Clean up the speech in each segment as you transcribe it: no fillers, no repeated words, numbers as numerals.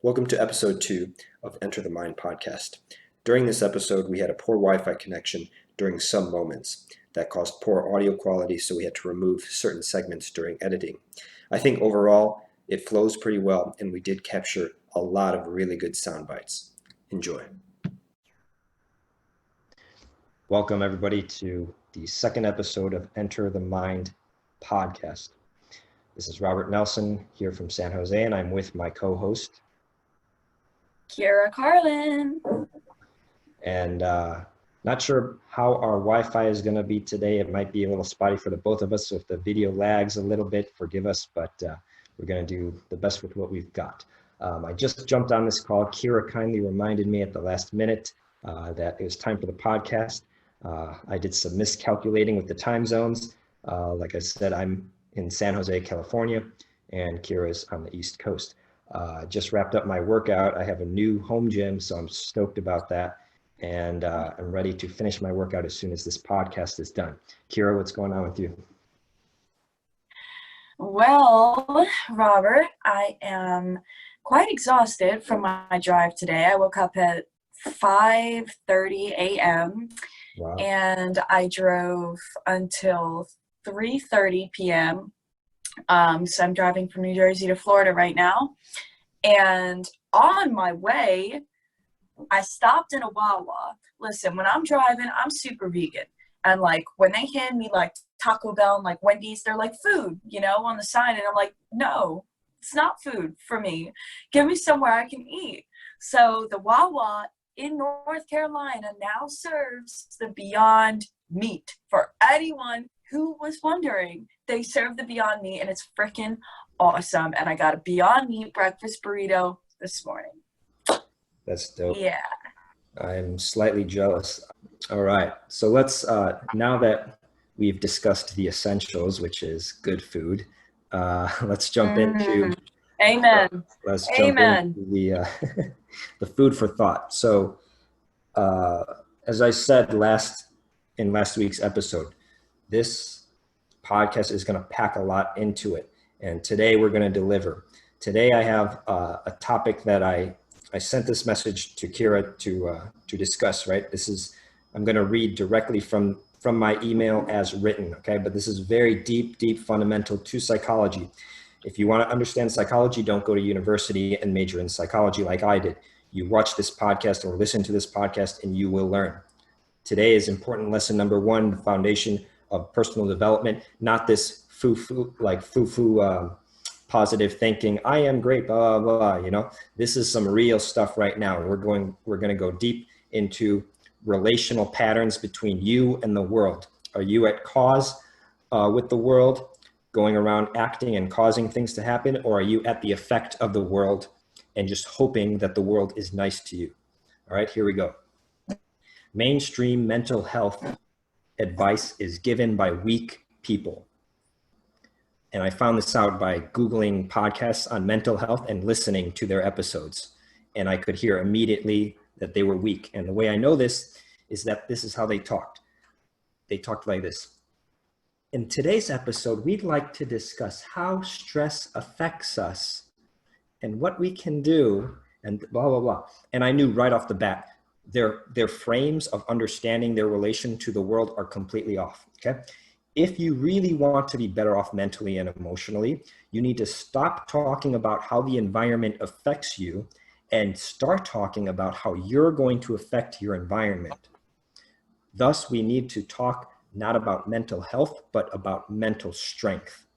Welcome to episode 2 of Enter the Mind podcast. During this episode, we had a poor Wi-Fi connection during some moments that caused poor audio quality, so we had to remove certain segments during editing. I think overall, it flows pretty well, and we did capture a lot of really good sound bites. Enjoy. Welcome, everybody, to the second episode of Enter the Mind podcast. This is Robert Nelson here from San Jose, and I'm with my co-host, Kira Carlin. And not sure how our Wi-Fi is going to be today. It might be a little spotty for the both of us, so if the video lags a little bit, forgive us, but we're going to do the best with what we've got. I just jumped on this call. Kira kindly reminded me at the last minute that it was time for the podcast. I did some miscalculating with the time zones. Like I said, I'm in San Jose, California, and Kira's on the East Coast. Just wrapped up my workout. I have a new home gym, so I'm stoked about that. And I'm ready to finish my workout as soon as this podcast is done. Kira, what's going on with you? Well, Robert, I am quite exhausted from my drive today. I woke up at 5:30 a.m. Wow. And I drove until 3:30 p.m. So I'm driving from New Jersey to Florida right now. And on my way, I stopped in a Wawa. Listen, when I'm driving, I'm super vegan. And like when they hand me like Taco Bell and like Wendy's, they're like food, on the sign. And I'm like, no, it's not food for me. Give me somewhere I can eat. So the Wawa in North Carolina now serves the Beyond Meat. For anyone who was wondering, they serve the Beyond Meat and it's freaking awesome. And I got a Beyond Meat breakfast burrito this morning. That's dope. Yeah. I'm slightly jealous. All right. So let's, now that we've discussed the essentials, which is good food, let's jump into... Amen. Let's jump into the, the food for thought. So as I said in last week's episode, this podcast is going to pack a lot into it. And today we're going to deliver. Today I have a topic that I sent this message to Kira to discuss, right? I'm going to read directly from my email as written, okay? But this is very deep, fundamental to psychology. If you want to understand psychology, don't go to university and major in psychology like I did. You watch this podcast or listen to this podcast and you will learn. Today is important lesson number 1, the foundation of personal development, not this foo-foo positive thinking. I am great, blah, blah, blah, This is some real stuff right now. We're going to go deep into relational patterns between you and the world. Are you at cause with the world, going around acting and causing things to happen, or are you at the effect of the world and just hoping that the world is nice to you? All right, here we go. Mainstream mental health advice is given by weak people. And I found this out by Googling podcasts on mental health and listening to their episodes. And I could hear immediately that they were weak. And the way I know this is that this is how they talked. They talked like this. In today's episode, we'd like to discuss how stress affects us and what we can do and blah, blah, blah. And I knew right off the bat, their frames of understanding their relation to the world are completely off, okay? If you really want to be better off mentally and emotionally, you need to stop talking about how the environment affects you and start talking about how you're going to affect your environment. Thus, we need to talk not about mental health, but about mental strength.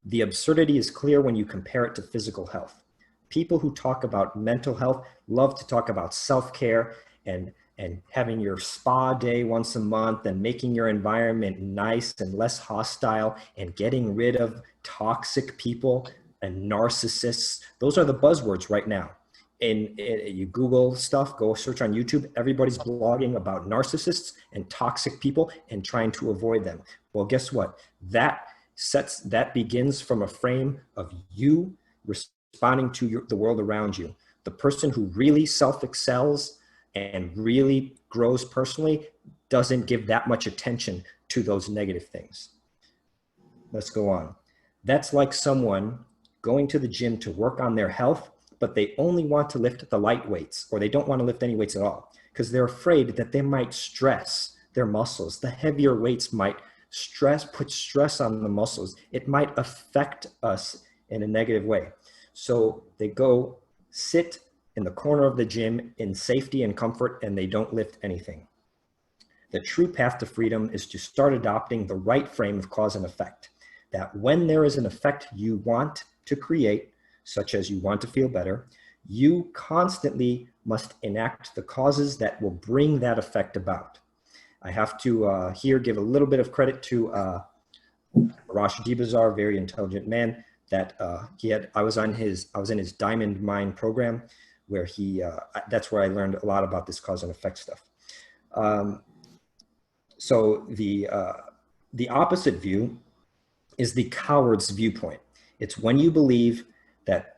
The absurdity is clear when you compare it to physical health. People who talk about mental health love to talk about self-care and having your spa day once a month and making your environment nice and less hostile and getting rid of toxic people and narcissists. Those are the buzzwords right now. And you Google stuff, go search on YouTube, everybody's blogging about narcissists and toxic people and trying to avoid them. Well, guess what? That begins from a frame of you responding to the world around you. The person who really self-excels and really grows personally doesn't give that much attention to those negative things. Let's go on. That's like someone going to the gym to work on their health, but they only want to lift the light weights, or they don't want to lift any weights at all because they're afraid that they might stress their muscles. The heavier weights might put stress on the muscles. It might affect us in a negative way. So they go sit in the corner of the gym in safety and comfort, and they don't lift anything. The true path to freedom is to start adopting the right frame of cause and effect, that when there is an effect you want to create, such as you want to feel better, you constantly must enact the causes that will bring that effect about. I have to here give a little bit of credit to Rash Dibazar, very intelligent man, that I was in his Diamond Mind program, where that's where I learned a lot about this cause and effect stuff. So the opposite view is the coward's viewpoint. It's when you believe that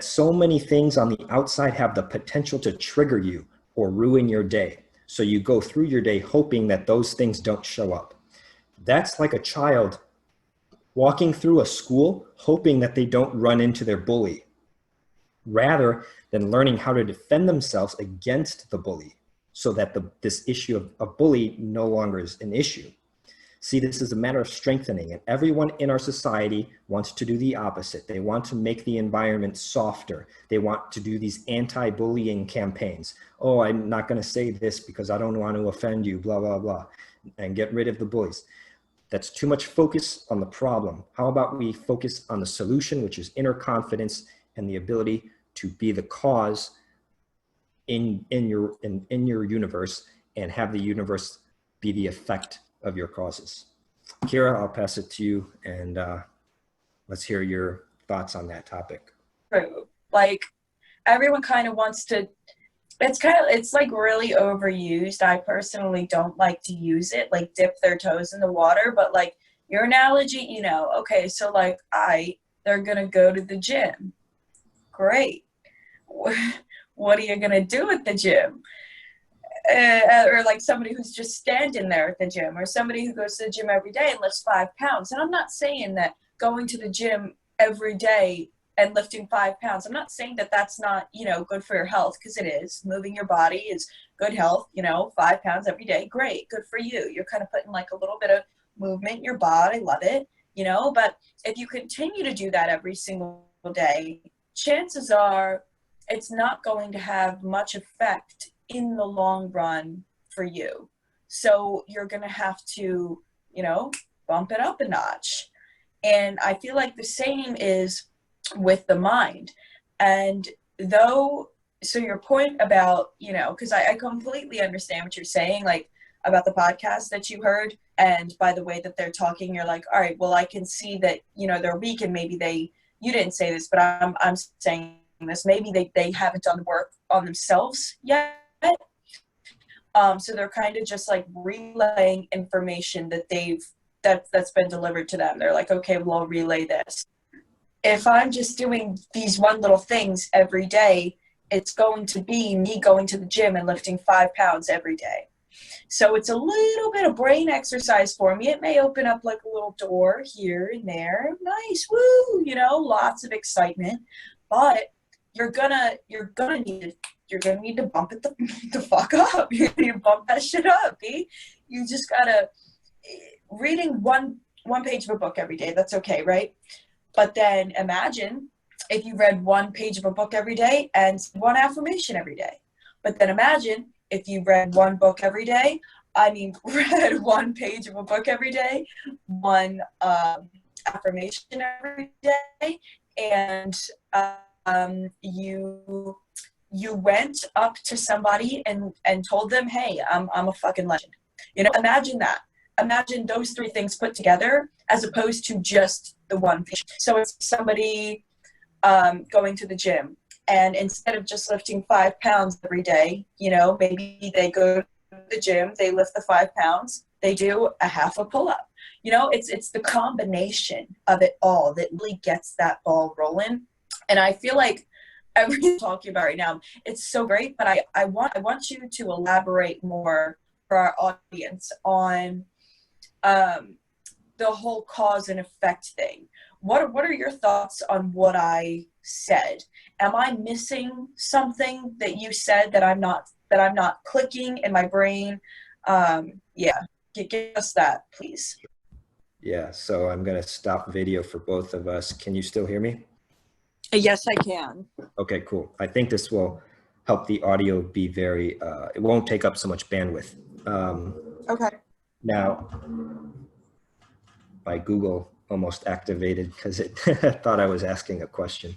so many things on the outside have the potential to trigger you or ruin your day. So you go through your day hoping that those things don't show up. That's like a child walking through a school hoping that they don't run into their bully, rather than learning how to defend themselves against the bully, so that this issue of a bully no longer is an issue. See, this is a matter of strengthening, and everyone in our society wants to do the opposite. They want to make the environment softer. They want to do these anti-bullying campaigns. Oh, I'm not going to say this because I don't want to offend you, blah, blah, blah, and get rid of the bullies. That's too much focus on the problem. How about we focus on the solution, which is inner confidence and the ability to be the cause in your universe, and have the universe be the effect of your causes. Kira, I'll pass it to you, and let's hear your thoughts on that topic. True. Like, everyone kind of wants to, it's like really overused. I personally don't like to use it, like dip their toes in the water, but like your analogy, okay, so like they're gonna go to the gym. Great. What are you gonna do at the gym? Or like somebody who's just standing there at the gym, or somebody who goes to the gym every day and lifts 5 pounds. And I'm not saying that going to the gym every day and lifting 5 pounds, I'm not saying that that's not, good for your health, because it is. Moving your body is good health, 5 pounds every day, great, good for you. You're kind of putting like a little bit of movement in your body, love it, but if you continue to do that every single day, chances are it's not going to have much effect in the long run for you. So you're going to have to, bump it up a notch. And I feel like the same is with the mind. And so your point about, because I completely understand what you're saying, like about the podcast that you heard, and by the way that they're talking, you're like, all right, well, I can see that, they're weak, and maybe you didn't say this, but I'm saying this, maybe they haven't done the work on themselves yet. So they're kind of just like relaying information that that's been delivered to them. They're like, okay, well, I'll relay this. If I'm just doing these one little things every day, it's going to be me going to the gym and lifting 5 pounds every day. So it's a little bit of brain exercise for me. It may open up like a little door here and there. Nice, woo, lots of excitement. But you're gonna need to bump it the fuck up. You need to bump that shit up, B. You just gotta, reading one page of a book every day, that's okay, right? But then imagine if you read 1 page of a book every day and 1 affirmation every day. But then imagine if you read 1 book every day, read 1 page of a book every day, 1 affirmation every day, and you went up to somebody and told them, hey, I'm a fucking legend. Imagine that. Imagine those 3 things put together, as opposed to just the 1 page. So it's somebody going to the gym, and instead of just lifting 5 pounds every day, maybe they go to the gym, they lift the 5 pounds, they do a half a pull-up. It's the combination of it all that really gets that ball rolling. And I feel like everything I'm talking about right now, it's so great, but I want you to elaborate more for our audience on the whole cause and effect thing. what are your thoughts on what I said? Am I missing something that you said that I'm not clicking in my brain? Yeah, give us that, please. Yeah, so I'm going to stop video for both of us. Can you still hear me? Yes, I can. Okay, cool. I think this will help the audio be very, it won't take up so much bandwidth. Okay. Now, my Google almost activated because it thought I was asking a question.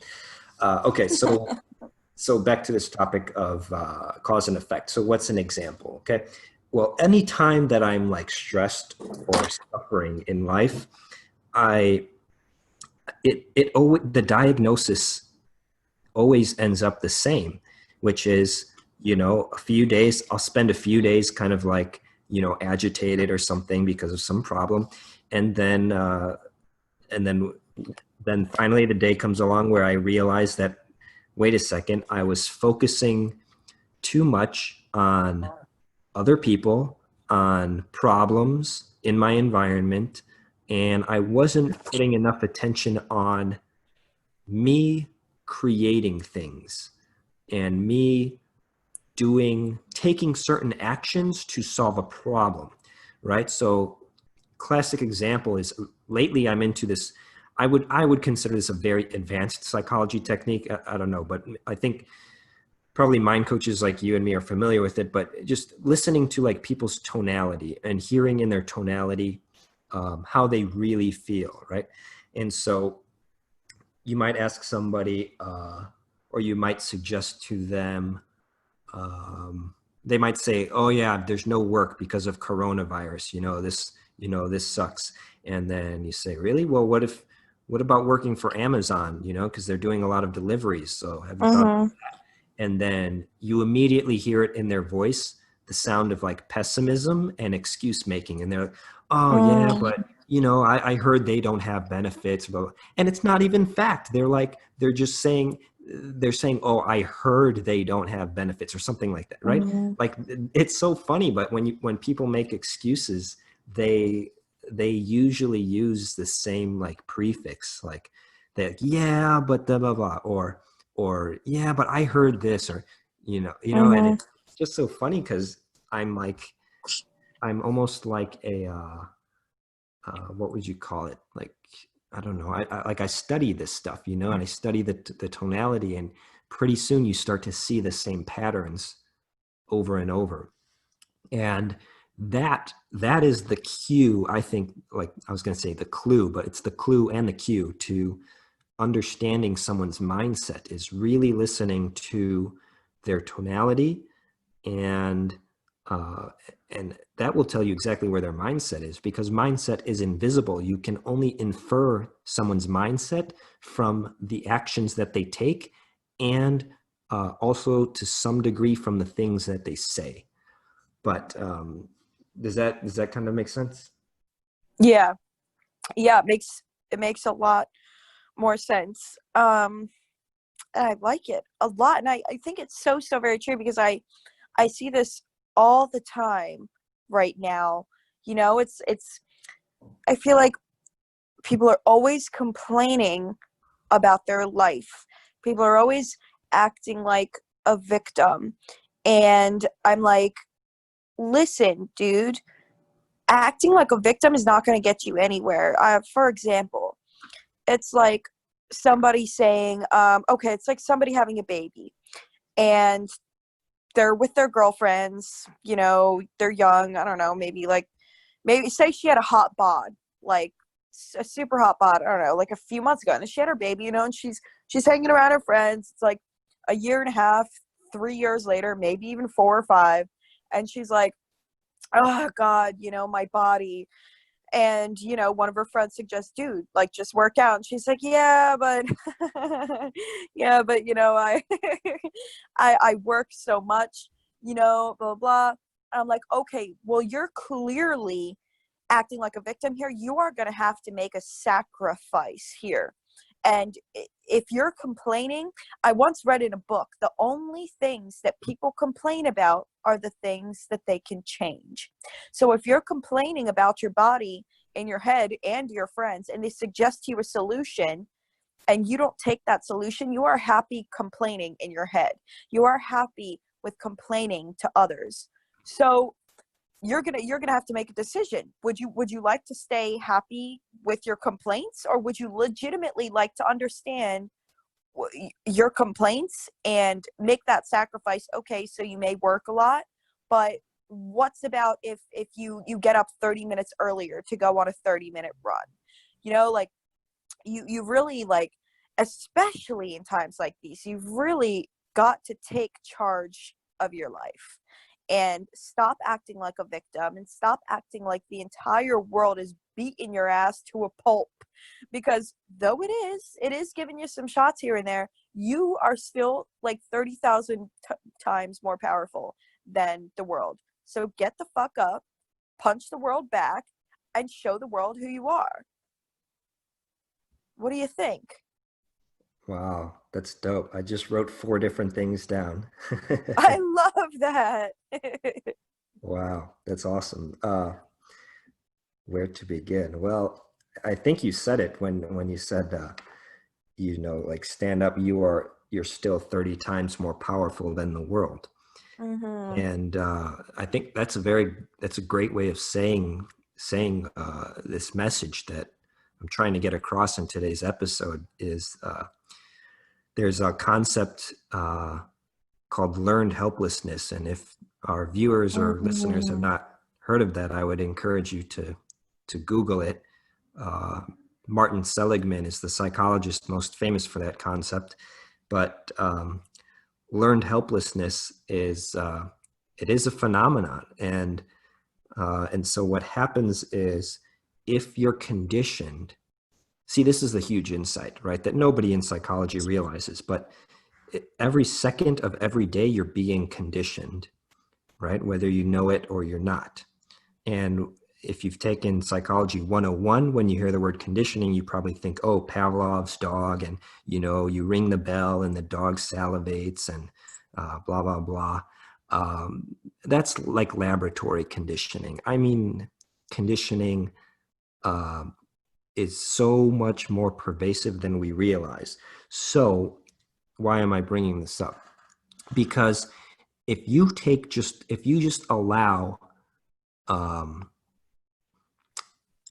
Okay, so back to this topic of cause and effect. So what's an example? Okay, well, anytime that I'm like stressed or suffering in life, the diagnosis always ends up the same, which is, a few days, I'll spend a few days kind of like, agitated or something because of some problem. And then, then finally the day comes along where I realize that, wait a second, I was focusing too much on other people, on problems in my environment, and I wasn't putting enough attention on me creating things and me taking certain actions to solve a problem, right? So classic example is lately I'm into this, I would consider this a very advanced psychology technique. I don't know, but I think probably mind coaches like you and me are familiar with it, but just listening to like people's tonality and hearing in their tonality how they really feel, right? And so you might ask somebody, or you might suggest to them, they might say, "Oh yeah, there's no work because of coronavirus. This sucks." And then you say, "Really? Well, what about working for Amazon? Because they're doing a lot of deliveries. So have you thought?" Mm-hmm. And then you immediately hear it in their voice, the sound of like pessimism and excuse making. And they're like, "Oh yeah, but I heard they don't have benefits." And it's not even fact. They're saying, "Oh, I heard they don't have benefits," or something like that, right? Mm-hmm. Like, it's so funny, but when people make excuses, they usually use the same like prefix, like that, yeah, but blah blah blah, or yeah, but I heard this, or and Mm-hmm. it's just so funny because I'm almost like a what would you call it? Like, I don't know. I study this stuff, and I study the tonality, and pretty soon you start to see the same patterns over and over. And that is the cue, I think, like I was going to say the clue, but it's the clue and the cue to understanding someone's mindset, is really listening to their tonality, and uh, and that will tell you exactly where their mindset is, because mindset is invisible. You can only infer someone's mindset from the actions that they take, and also to some degree from the things that they say. But does that kind of make sense? Yeah. Yeah, it makes a lot more sense. And I like it a lot. And I think it's so very true, because I see this all the time right now. It's I feel like people are always complaining about their life. People are always acting like a victim. And I'm like, listen, dude, acting like a victim is not going to get you anywhere. For example, it's like somebody saying, okay, it's like somebody having a baby, and they're with their girlfriends, they're young, I don't know, maybe say she had a hot bod, like a super hot bod, I don't know, like a few months ago, and then she had her baby, and she's hanging around her friends. It's like a year and a half, 3 years later, maybe even 4 or 5, and she's like, oh God, my body. And one of her friends suggests, dude, like, just work out. And she's like, yeah, but yeah, but I I work so much, blah blah. And I'm like, okay, well, you're clearly acting like a victim here. You are going to have to make a sacrifice here. And if you're complaining, I once read in a book, the only things that people complain about are the things that they can change. So if you're complaining about your body in your head and your friends, and they suggest to you a solution, and you don't take that solution, you are happy complaining in your head. You are happy with complaining to others. So you're gonna have to make a decision. Would you like to stay happy with your complaints, or would you legitimately like to understand your complaints and make that sacrifice? Okay, so you may work a lot, but what's about if you get up 30 minutes earlier to go on a 30-minute run? You know, like you really, like, especially in times like these, you've really got to take charge of your life and stop acting like a victim and stop acting like the entire world is beating your ass to a pulp. Because though it is giving you some shots here and there, you are still like 30,000 times more powerful than the world. So get the fuck up, punch the world back, and show the world who you are. What do you think? Wow, that's dope. I just wrote 4 different things down. I love that. Wow, that's awesome. Where to begin? Well, I think you said it when you said, like, stand up. You're still 30 times more powerful than the world. Mm-hmm. And I think that's a great way of saying this message that I'm trying to get across in today's episode is there's a concept called learned helplessness. And if our viewers or listeners have not heard of that, I would encourage you to Google it. Martin Seligman is the psychologist most famous for that concept. But learned helplessness is it is a phenomenon, and so what happens is, if you're conditioned, see, this is the huge insight, right, that nobody in psychology realizes, but every second of every day you're being conditioned, right, whether you know it or you're not. And if you've taken Psychology 101, when you hear the word conditioning, you probably think, oh, Pavlov's dog, and you ring the bell and the dog salivates and blah, blah, blah. That's like laboratory conditioning. I mean, conditioning is so much more pervasive than we realize. So why am I bringing this up? Because if you just allow,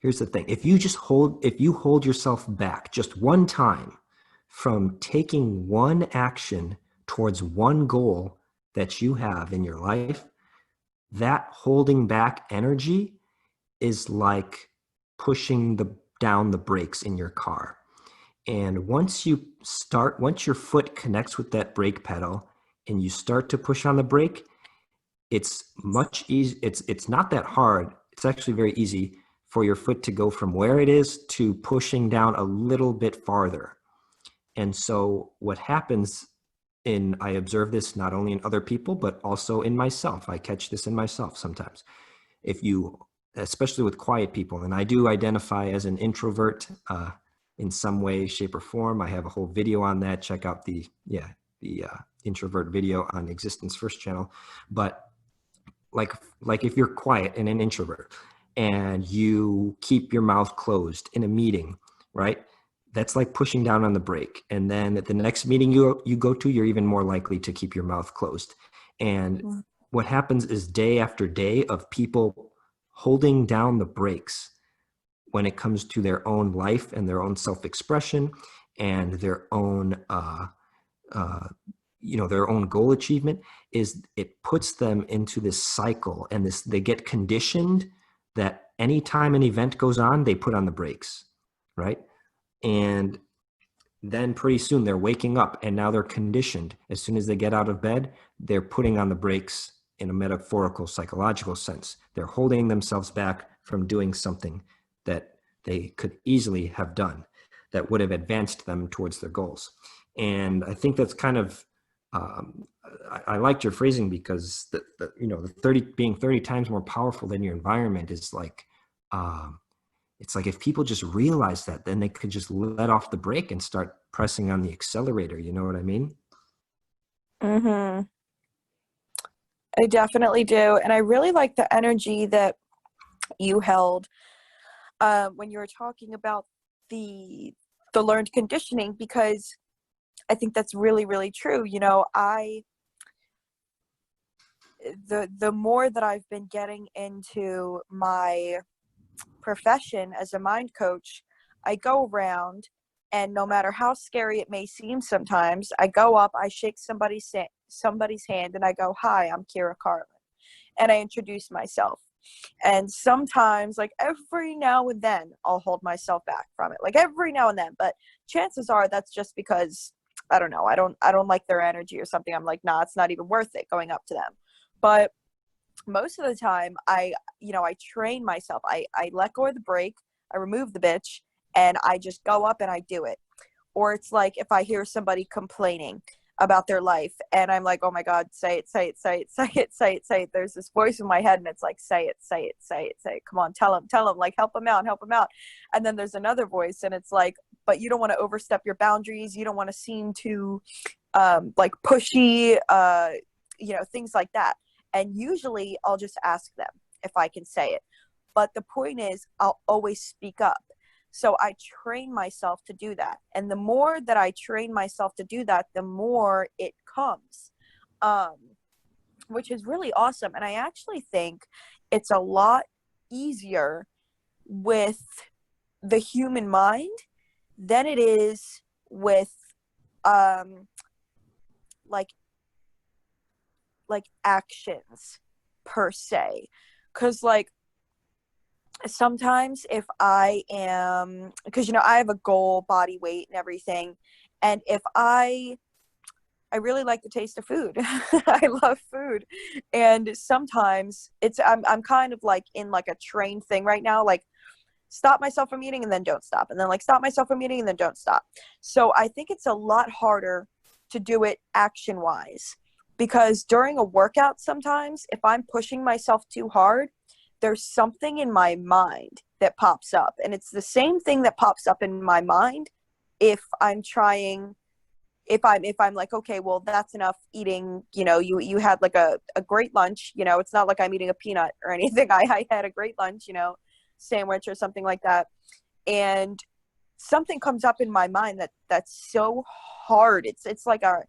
here's the thing, if you hold yourself back just one time from taking one action towards one goal that you have in your life, that holding back energy is like pushing down the brakes in your car. And once your foot connects with that brake pedal and you start to push on the brake, it's much easy. It's not that hard. It's actually very easy for your foot to go from where it is to pushing down a little bit farther. And so what happens, I observe this not only in other people, but also in myself. I catch this in myself sometimes. Especially with quiet people, and I do identify as an introvert in some way, shape, or form. I have a whole video on that. Check out the introvert video on Existence First channel. But like if you're quiet and an introvert and you keep your mouth closed in a meeting, right? That's like pushing down on the brake. And then at the next meeting you go to, you're even more likely to keep your mouth closed. And what happens is, day after day of people holding down the brakes when it comes to their own life and their own self-expression and their own their own goal achievement, is it puts them into this cycle, and they get conditioned that anytime an event goes on, they put on the brakes, right? And then pretty soon they're waking up, and now they're conditioned. As soon as they get out of bed, they're putting on the brakes in a metaphorical, psychological sense. They're holding themselves back from doing something that they could easily have done that would have advanced them towards their goals. And I think that's kind of, I liked your phrasing, because being 30 times more powerful than your environment is like, it's like if people just realize that, then they could just let off the brake and start pressing on the accelerator. You know what I mean? Mm-hmm. I definitely do. And I really like the energy that you held when you were talking about the learned conditioning, because I think that's really, really true. You know, the more that I've been getting into my profession as a mind coach, I go around, and no matter how scary it may seem sometimes, I go up, I shake somebody's hand, and I go, "Hi, I'm Kira Carlin," and I introduce myself. And sometimes, like every now and then, I'll hold myself back from it, like every now and then. But chances are that's just because, I don't know, I don't like their energy or something. I'm like, nah, it's not even worth it going up to them. But most of the time, I train myself. I let go of the brake, I remove the bitch, and I just go up and I do it. Or it's like if I hear somebody complaining about their life, and I'm like, oh my God, say it, say it, say it, say it, say it, say it. There's this voice in my head, and it's like, say it, say it, say it, say it. Come on, tell them, like, help them out, help them out. And then there's another voice, and it's like, but you don't want to overstep your boundaries. You don't want to seem too, like pushy, things like that. And usually I'll just ask them if I can say it. But the point is, I'll always speak up. So I train myself to do that. And the more that I train myself to do that, the more it comes, which is really awesome. And I actually think it's a lot easier with the human mind than it is with like actions per se. Because like sometimes if I am, because I have a goal, body weight and everything, and if I really like the taste of food. I love food. And sometimes I'm kind of like in like a train thing right now, like stop myself from eating and then don't stop, and then like stop myself from eating and then don't stop. So I think it's a lot harder to do it action wise, because during a workout, sometimes if I'm pushing myself too hard, there's something in my mind that pops up, and it's the same thing that pops up in my mind if I'm like, okay, well, that's enough eating, you had like a great lunch, it's not like I'm eating a peanut or anything. I had a great lunch, sandwich or something like that. And something comes up in my mind that's so hard. It's like a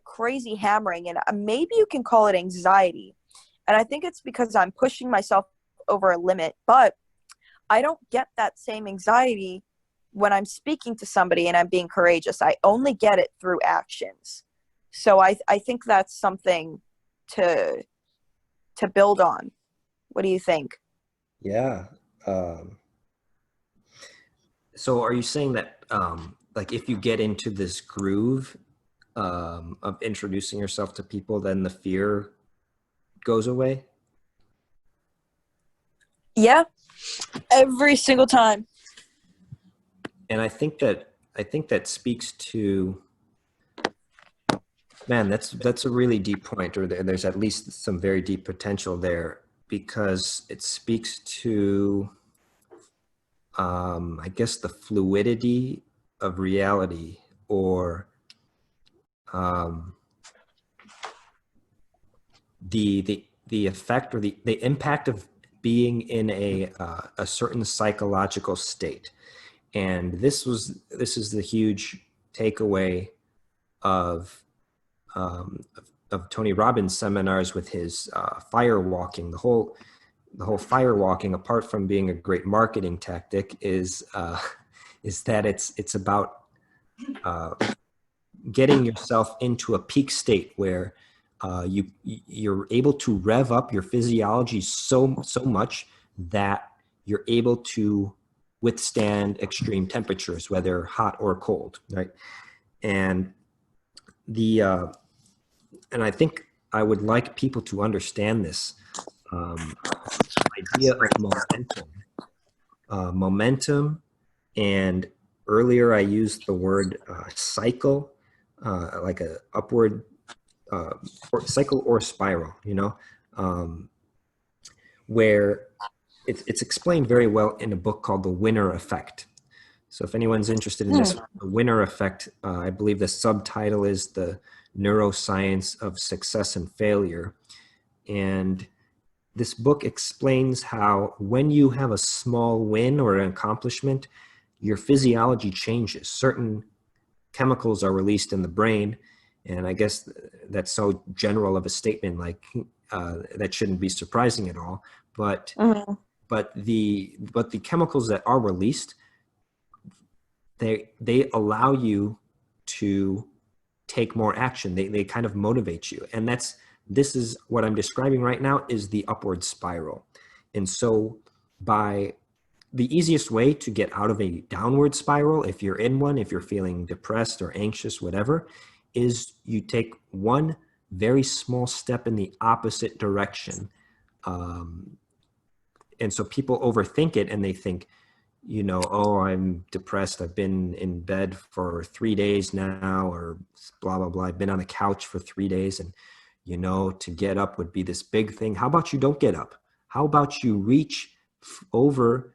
crazy hammering, and maybe you can call it anxiety. And I think it's because I'm pushing myself over a limit, but I don't get that same anxiety when I'm speaking to somebody and I'm being courageous. I only get it through actions. So I think that's something to build on. What do you think? Yeah. So are you saying that like if you get into this groove of introducing yourself to people, then the fear goes away? Yeah, every single time. And I think that speaks to, man, that's a really deep point, or there's at least some very deep potential there, because it speaks to I guess the fluidity of reality, or the effect or the impact of being in a certain psychological state. And this is the huge takeaway of Tony Robbins' seminars with his fire walking. The whole fire walking, apart from being a great marketing tactic, is that it's about getting yourself into a peak state where you're able to rev up your physiology so much that you're able to withstand extreme temperatures, whether hot or cold, right? And and I think I would like people to understand this idea of momentum. And earlier I used the word cycle, like a upward or cycle or spiral, where it's explained very well in a book called The Winner Effect. So if anyone's interested in this, The Winner Effect, I believe the subtitle is The Neuroscience of Success and Failure. And this book explains how when you have a small win or an accomplishment, your physiology changes. Certain chemicals are released in the brain. And I guess that's so general of a statement, like that shouldn't be surprising at all. But Mhm. but the chemicals that are released, they allow you to take more action. They kind of motivate you. And this is what I'm describing right now is the upward spiral. And so by the easiest way to get out of a downward spiral, if you're in one, if you're feeling depressed or anxious, whatever, is you take one very small step in the opposite direction. And so people overthink it and they think, oh, I'm depressed. I've been in bed for 3 days now, or blah, blah, blah. I've been on the couch for 3 days. And, to get up would be this big thing. How about you don't get up? How about you reach over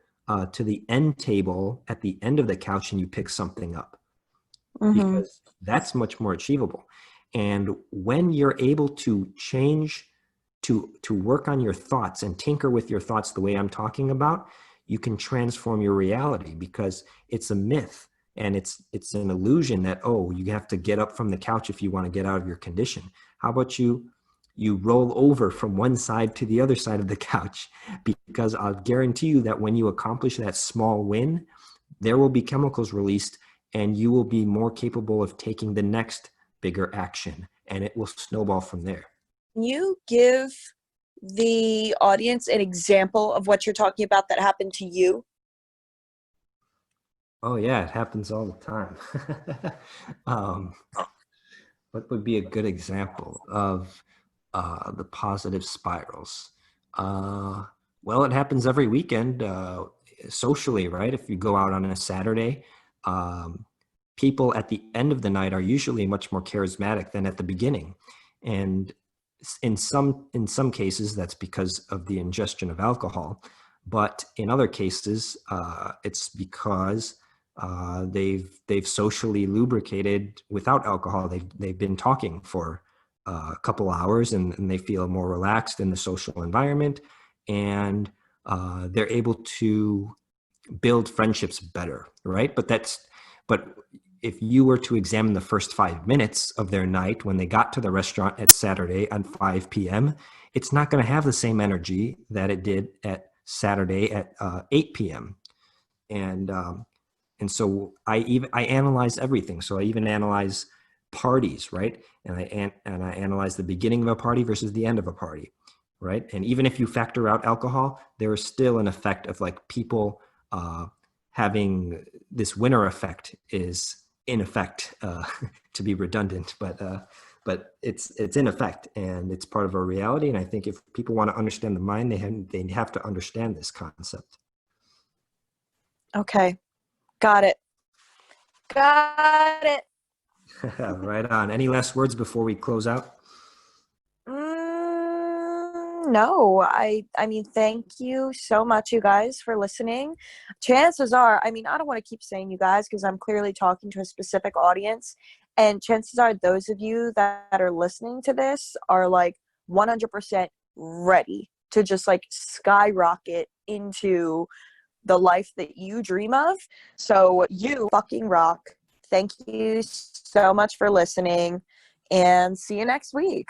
to the end table at the end of the couch and you pick something up? Because that's much more achievable. And when you're able to change, to work on your thoughts and tinker with your thoughts the way I'm talking about, you can transform your reality, because it's a myth and it's an illusion that, oh, you have to get up from the couch if you want to get out of your condition. How about you roll over from one side to the other side of the couch? Because I'll guarantee you that when you accomplish that small win, there will be chemicals released and you will be more capable of taking the next bigger action, and it will snowball from there. Can you give the audience an example of what you're talking about that happened to you? Oh yeah, it happens all the time. What would be a good example of the positive spirals? Well, it happens every weekend socially, right? If you go out on a Saturday, people at the end of the night are usually much more charismatic than at the beginning. And in some cases, that's because of the ingestion of alcohol. But in other cases, it's because they've socially lubricated without alcohol. They've been talking for a couple hours, and they feel more relaxed in the social environment, and they're able to build friendships better, right? But if you were to examine the first 5 minutes of their night when they got to the restaurant at Saturday at 5 p.m., it's not going to have the same energy that it did at Saturday at 8 p.m. And so I analyze everything. So I even analyze parties, right? And I analyze the beginning of a party versus the end of a party, right? And even if you factor out alcohol, there is still an effect of like people having this winner effect is in effect, to be redundant, but it's in effect, and it's part of our reality. And I think if people want to understand the mind, they have to understand this concept. Okay. Got it. Right on. Any last words before we close out? No, I mean, thank you so much, you guys, for listening. Chances are, I mean, I don't want to keep saying you guys because I'm clearly talking to a specific audience. And chances are those of you that are listening to this are like 100% ready to just like skyrocket into the life that you dream of. So you fucking rock. Thank you so much for listening, and see you next week.